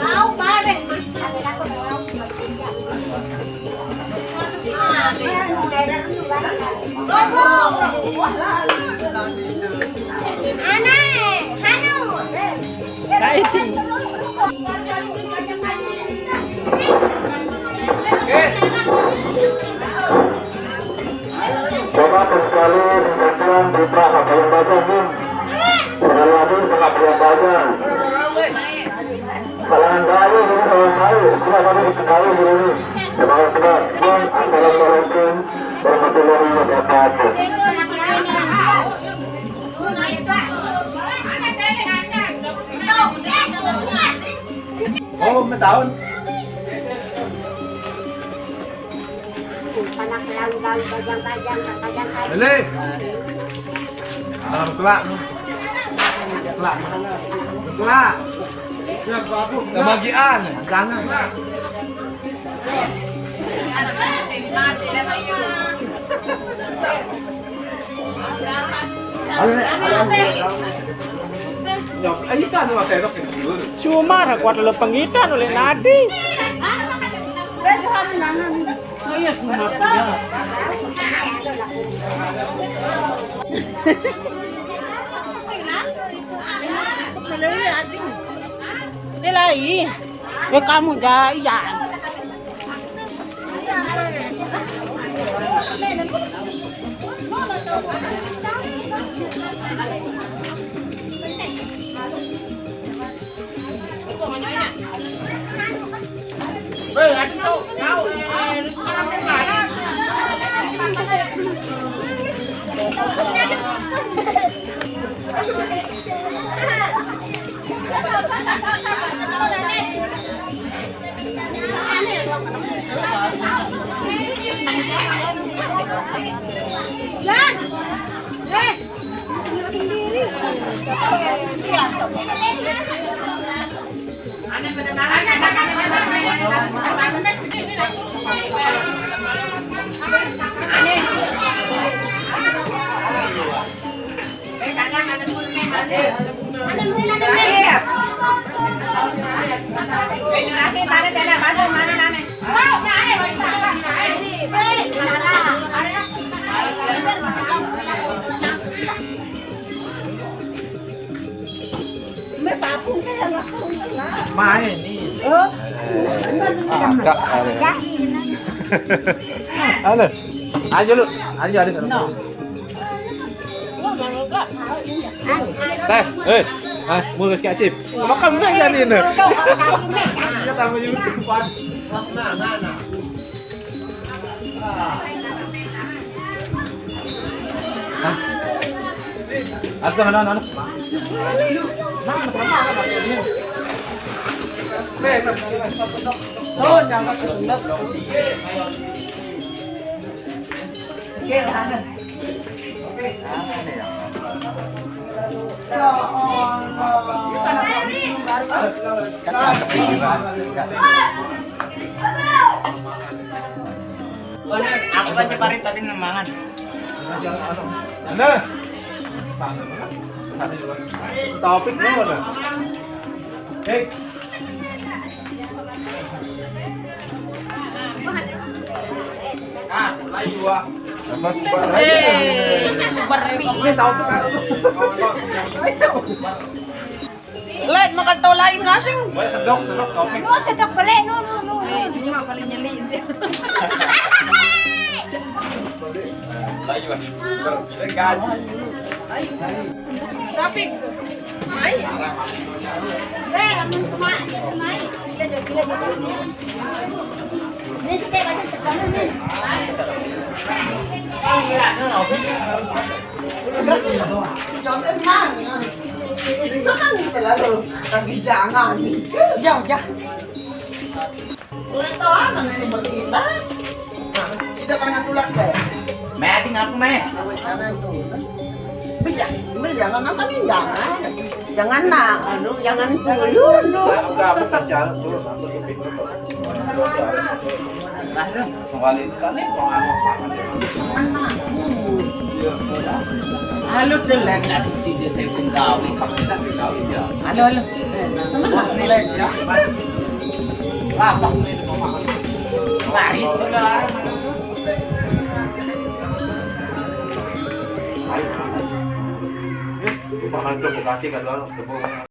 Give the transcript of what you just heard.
Mau ba deh. Coba sekali pengabdian putra Kabayan Baja Min. Sekali lagi pengabdian Baja. Salangan bayu ini salangan bayu. Sudah kami diketahui ini. Terima kasih. Assalamualaikum warahmatullahi wabarakatuh. Oh, tahun. Panak lalu-lalu bajang-bajang. Lele. Kelak. Kebagian, jangan. Cuma kuat lo penggitan oleh nadi. Đây là gì? Cái con muốn chơi dạng. Mai ini. Agak ada. Ada. Aja lu. Aja ada kan. Teh, mulai sekali cip. Makan enggak ya ini? Kita tahu juga depan. Mana? Aku mana? Thôi, chào các bạn lớp. Kia là ăn này. Aku kan ceparin tadi nemangan. Anda. Topik lo ada. Hei. Lagi dua. Ini topik kan. Lên makan tau lain ngasing. Sedok topik. Oh, sedok boleh. No. Ini mah paling nyelin dia. Lagi Mas. Enggak. Topik. Mai. Ini kita baca sekarang nih. Saan ka lalo? Nag-ijangan. Yaw. Ulit to ha, nanay magkita. Tidak ka natulak ba? May ating aku may. Jangan apa nih, jangan jangan dulu. Enggak, bukan jalan dulu, nanti lebih dulu. Lalu. Sekali kali kurang anak makan dia. Halo delek nasi si dia saya penggawi. Kita dikawin ya. Halo halo. Bos nilai ya. Lapak nih mau makan. Mari saudara. Ayo. Makan tuh kasih kan